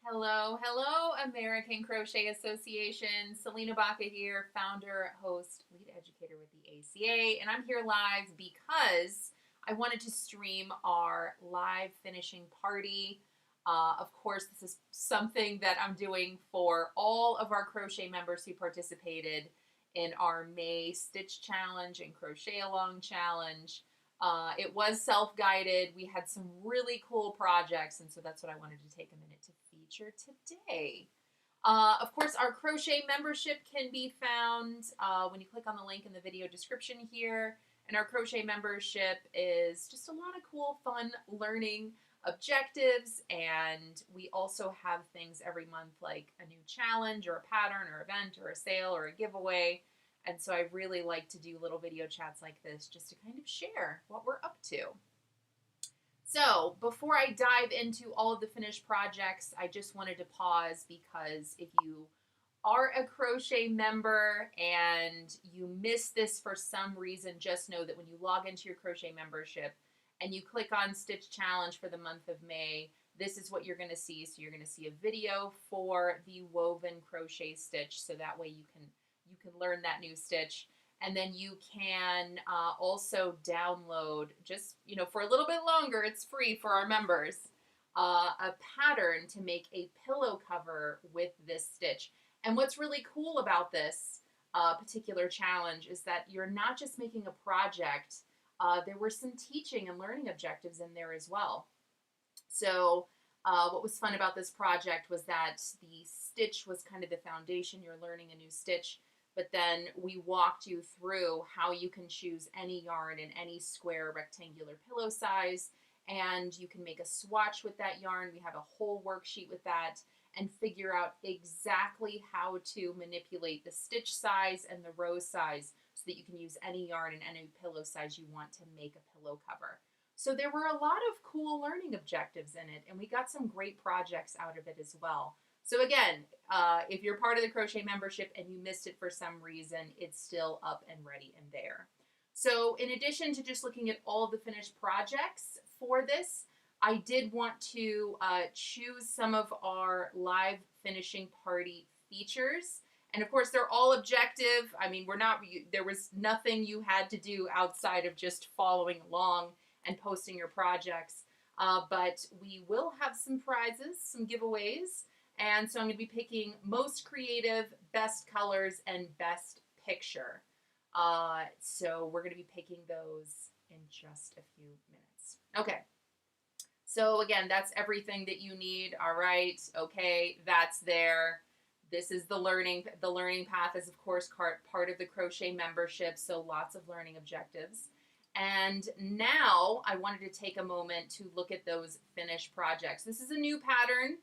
Hello, hello, American Crochet Association. Salena Baca here, founder, host, lead educator with the ACA, and I'm here live because I wanted to stream our live finishing party. Of course, this is something that I'm doing for all of our crochet members who participated in our May Stitch Challenge and Crochet Along Challenge. It was self-guided. We had some really cool projects, and so that's what I wanted to take a minute to feature today. Of course, our crochet membership can be found when you click on the link in the video description here. And our crochet membership is just a lot of cool, fun learning objectives. And we also have things every month like a new challenge or a pattern or event or a sale or a giveaway. And so I really like to do little video chats like this just to kind of share what we're up to. So before I dive into all of the finished projects, I just wanted to pause because if you are a crochet member and you miss this for some reason, just know that when you log into your crochet membership and you click on Stitch Challenge for the month of May, this is what you're going to see. So you're going to see a video for the woven crochet stitch, so that way you can learn that new stitch. And then you can also download, just, for a little bit longer, it's free for our members, a pattern to make a pillow cover with this stitch. And what's really cool about this particular challenge is that you're not just making a project, there were some teaching and learning objectives in there as well. So what was fun about this project was that the stitch was kind of the foundation. You're learning a new stitch. But then we walked you through how you can choose any yarn in any square rectangular pillow size, and you can make a swatch with that yarn. We have a whole worksheet with that, and figure out exactly how to manipulate the stitch size and the row size so that you can use any yarn in any pillow size you want to make a pillow cover. So there were a lot of cool learning objectives in it, and we got some great projects out of it as well. So again, if you're part of the crochet membership and you missed it for some reason, it's still up and ready and there. So in addition to just looking at all of the finished projects for this, I did want to choose some of our live finishing party features. And of course, they're all objective. I mean, there was nothing you had to do outside of just following along and posting your projects. But we will have some prizes, some giveaways. And so I'm going to be picking most creative, best colors, and best picture. So we're going to be picking those in just a few minutes. Okay. So again, that's everything that you need. All right. Okay. That's there. This is the learning. The learning path is, of course, part of the crochet membership. So lots of learning objectives. And now I wanted to take a moment to look at those finished projects. This is a new pattern.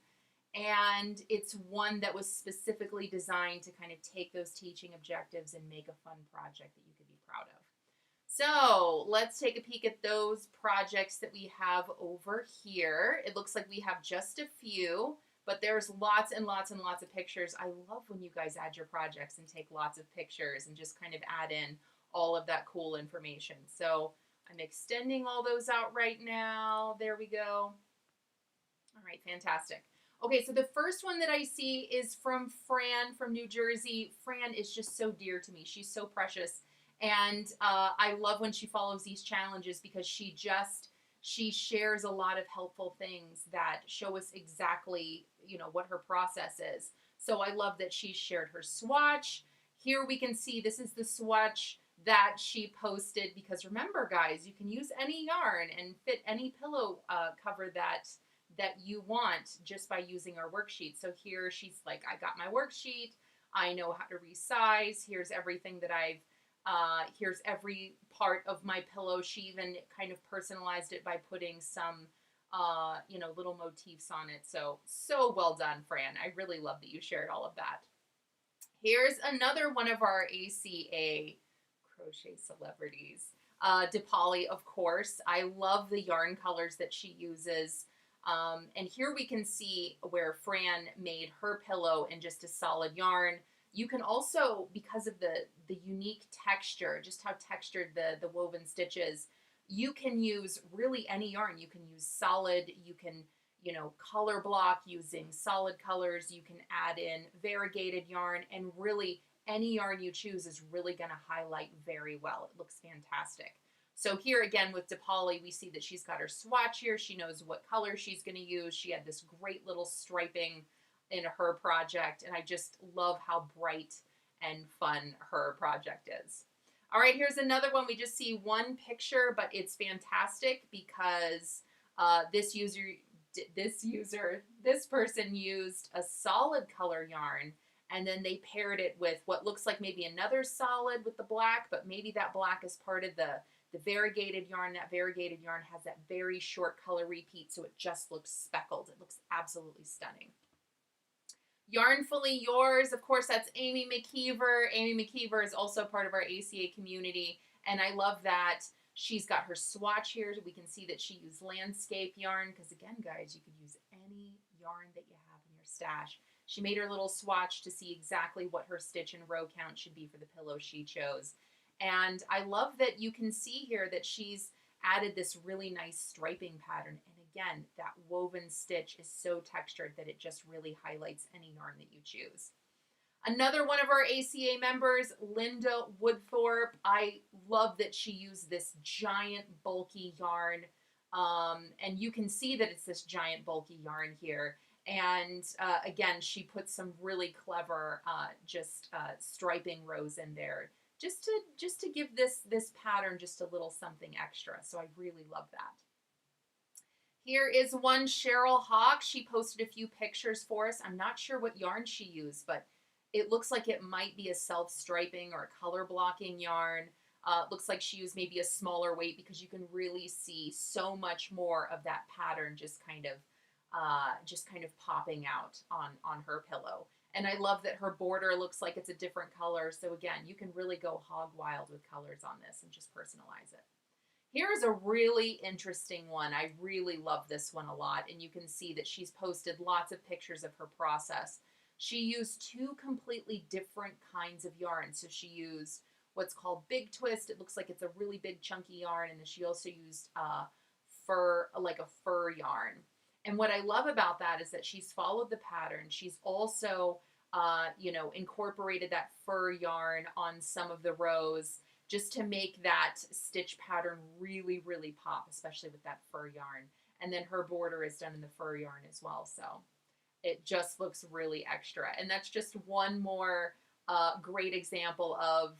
And it's one that was specifically designed to kind of take those teaching objectives and make a fun project that you could be proud of. So let's take a peek at those projects that we have over here. It looks like we have just a few, but there's lots and lots and lots of pictures. I love when you guys add your projects and take lots of pictures and just kind of add in all of that cool information. So I'm extending all those out right now. There we go. All right, fantastic. Okay, so the first one that I see is from Fran from New Jersey. Fran is just so dear to me. She's so precious. And I love when she follows these challenges because she shares a lot of helpful things that show us exactly, what her process is. So I love that she shared her swatch. Here we can see this is the swatch that she posted because remember, guys, you can use any yarn and fit any pillow cover that you want just by using our worksheet. So here she's like, I got my worksheet. I know how to resize. Here's everything that here's every part of my pillow. She even kind of personalized it by putting some, little motifs on it. So well done, Fran. I really love that you shared all of that. Here's another one of our ACA crochet celebrities. DePolly, of course. I love the yarn colors that she uses. And here we can see where Fran made her pillow in just a solid yarn. You can also, because of the unique texture, just how textured the woven stitch is, you can use really any yarn. You can use solid, you can you know, color block using solid colors. You can add in variegated yarn, and really any yarn you choose is really going to highlight very well. It looks fantastic. So here again with DePauli, we see that she's got her swatch here. She knows what color she's going to use. She had this great little striping in her project, and I just love how bright and fun her project is. All right, here's another one. We just see one picture, but it's fantastic because this person used a solid color yarn, and then they paired it with what looks like maybe another solid with the black, but maybe that black is part of the variegated yarn. That variegated yarn has that very short color repeat, so it just looks speckled. It looks absolutely stunning. Yarnfully Yours, of course, that's Amy Mckeever. Amy Mckeever is also part of our ACA community, and I love that she's got her swatch here. We can see that she used landscape yarn because, again, guys, you could use any yarn that you have in your stash. She made her little swatch to see exactly what her stitch and row count should be for the pillow she chose. And I love that you can see here that she's added this really nice striping pattern. And again, that woven stitch is so textured that it just really highlights any yarn that you choose. Another one of our ACA members, Linda Woodthorpe. I love that she used this giant bulky yarn. And you can see that it's this giant bulky yarn here. And again, she put some really clever striping rows in there just to give this pattern just a little something extra. So I really love that. Here is one Cheryl Hawk. She posted a few pictures for us. I'm not sure what yarn she used, but it looks like it might be a self-striping or a color blocking yarn. Looks like she used maybe a smaller weight because you can really see so much more of that pattern just kind of popping out on her pillow. And I love that her border looks like it's a different color. So again, you can really go hog wild with colors on this and just personalize it. Here's a really interesting one. I really love this one a lot. And you can see that she's posted lots of pictures of her process. She used two completely different kinds of yarn. So she used what's called Big Twist. It looks like it's a really big chunky yarn. And then she also used fur yarn. And what I love about that is that she's followed the pattern. She's also, incorporated that fur yarn on some of the rows just to make that stitch pattern really, really pop, especially with that fur yarn. And then her border is done in the fur yarn as well. So it just looks really extra. And that's just one more great example of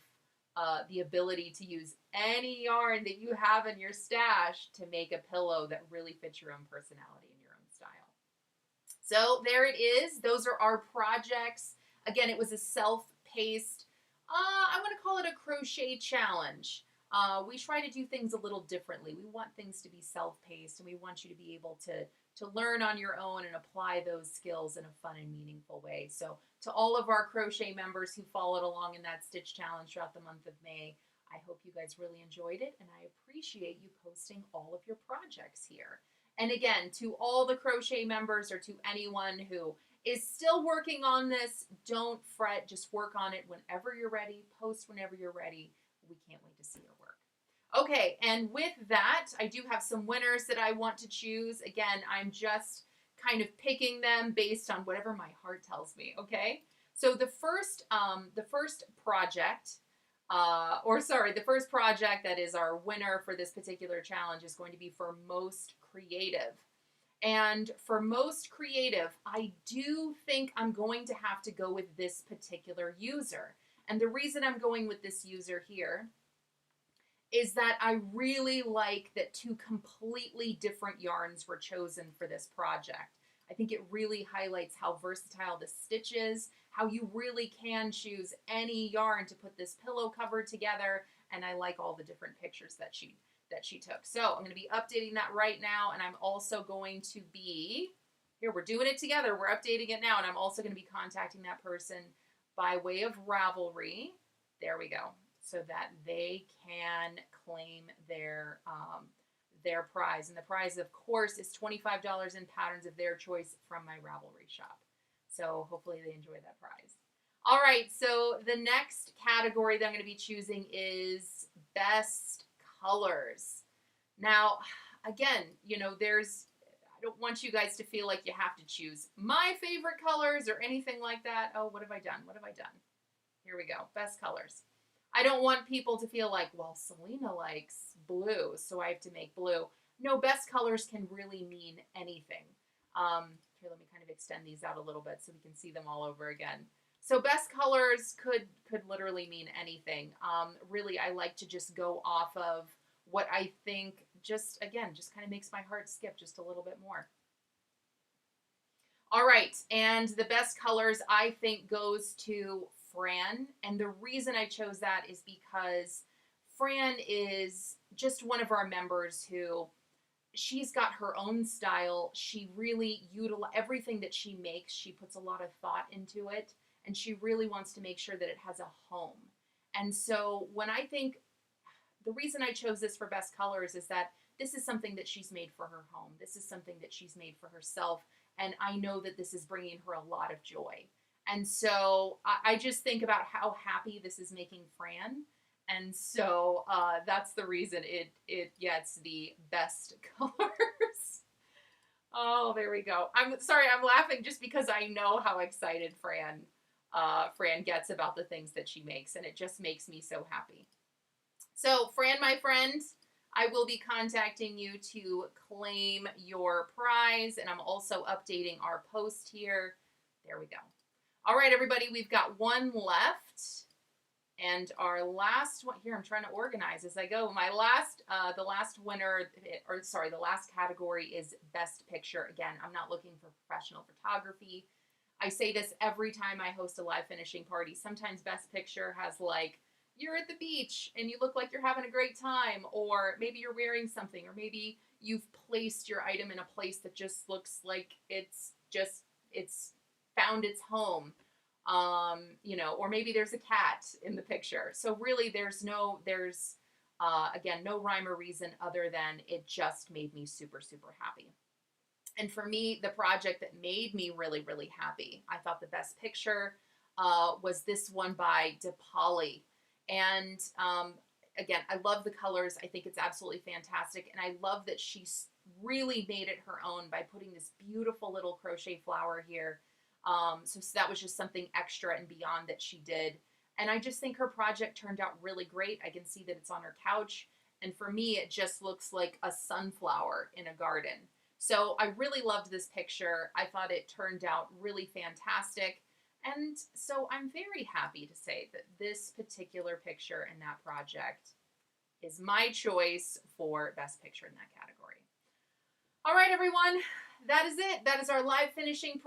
the ability to use any yarn that you have in your stash to make a pillow that really fits your own personality and your own style. So there it is. Those are our projects. Again, it was a self-paced, I want to call it a crochet challenge. We try to do things a little differently. We want things to be self-paced, and we want you to be able to learn on your own and apply those skills in a fun and meaningful way. So to all of our crochet members who followed along in that stitch challenge throughout the month of May, I hope you guys really enjoyed it, and I appreciate you posting all of your projects here. And again, to all the crochet members or to anyone who is still working on this, don't fret. Just work on it whenever you're ready. Post whenever you're ready. We can't wait to see your work. Okay, and with that, I do have some winners that I want to choose. Again, I'm just kind of picking them based on whatever my heart tells me, okay? So the first project that is our winner for this particular challenge is going to be for Most Creative. And for Most Creative, I do think I'm going to have to go with this particular user. And the reason I'm going with this user here is that I really like that two completely different yarns were chosen for this project. I think it really highlights how versatile the stitch is, how you really can choose any yarn to put this pillow cover together, and I like all the different pictures that she took. So I'm going to be updating that right now, and I'm also going to be, here, we're doing it together, we're updating it now, and I'm also going to be contacting that person by way of Ravelry, there we go, so that they can claim their prize. And the prize, of course, is $25 in patterns of their choice from my Ravelry shop. So hopefully they enjoy that prize. All right, so the next category that I'm going to be choosing is Best Colors. Now, again, don't want you guys to feel like you have to choose my favorite colors or anything like that. Oh, what have I done? What have I done? Here we go. Best colors. I don't want people to feel like, well, Salena likes blue, so I have to make blue. No, best colors can really mean anything. Here, let me kind of extend these out a little bit so we can see them all over again. So best colors could literally mean anything. Really, I like to just go off of what I think just kind of makes my heart skip just a little bit more. All right, and the best colors I think goes to Fran, and the reason I chose that is because Fran is just one of our members who, she's got her own style. She really everything that she makes, she puts a lot of thought into it, and she really wants to make sure that it has a home. And so when I think, the reason I chose this for best colors is that this is something that she's made for her home. This is something that she's made for herself. And I know that this is bringing her a lot of joy. And so I just think about how happy this is making Fran. And so that's the reason it gets the best colors. Oh, there we go. I'm sorry, I'm laughing just because I know how excited Fran gets about the things that she makes. And it just makes me so happy. So, Fran, my friend, I will be contacting you to claim your prize, and I'm also updating our post here. There we go. All right, everybody, we've got one left, and our last one here. I'm trying to organize as I go. The last winner, the last category is Best Picture. Again, I'm not looking for professional photography. I say this every time I host a live finishing party. Sometimes Best Picture has like, you're at the beach and you look like you're having a great time, or maybe you're wearing something, or maybe you've placed your item in a place that just looks like it's found its home, or maybe there's a cat in the picture. So really there's no rhyme or reason other than it just made me super, super happy. And for me, the project that made me really, really happy, I thought the best picture was this one by DePauli. And again, I love the colors. I think it's absolutely fantastic. And I love that she really made it her own by putting this beautiful little crochet flower here. So that was just something extra and beyond that she did. And I just think her project turned out really great. I can see that it's on her couch. And for me, it just looks like a sunflower in a garden. So I really loved this picture. I thought it turned out really fantastic. And so I'm very happy to say that this particular picture in that project is my choice for Best Picture in that category. All right, everyone, that is it. That is our live finishing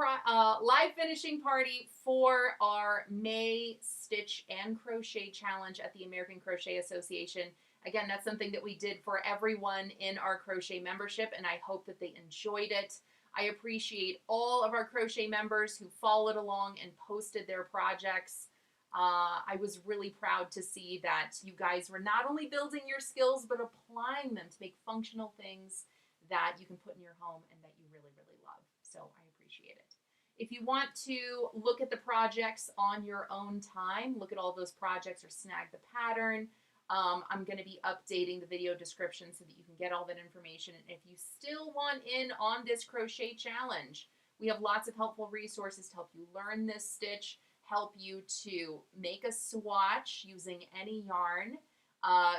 party for our May Stitch and Crochet Challenge at the American Crochet Association. Again, that's something that we did for everyone in our crochet membership, and I hope that they enjoyed it. I appreciate all of our crochet members who followed along and posted their projects. I was really proud to see that you guys were not only building your skills, but applying them to make functional things that you can put in your home and that you really, really love. So I appreciate it. If you want to look at the projects on your own time, look at all those projects or snag the pattern, I'm going to be updating the video description so that you can get all that information. And if you still want in on this crochet challenge, we have lots of helpful resources to help you learn this stitch, help you to make a swatch using any yarn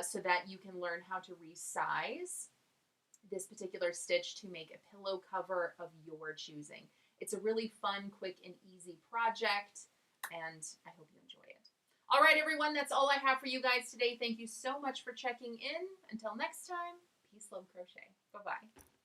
so that you can learn how to resize this particular stitch to make a pillow cover of your choosing. It's a really fun, quick, and easy project, and I hope you enjoy it. All right, everyone, that's all I have for you guys today. Thank you so much for checking in. Until next time, peace, love, crochet. Bye-bye.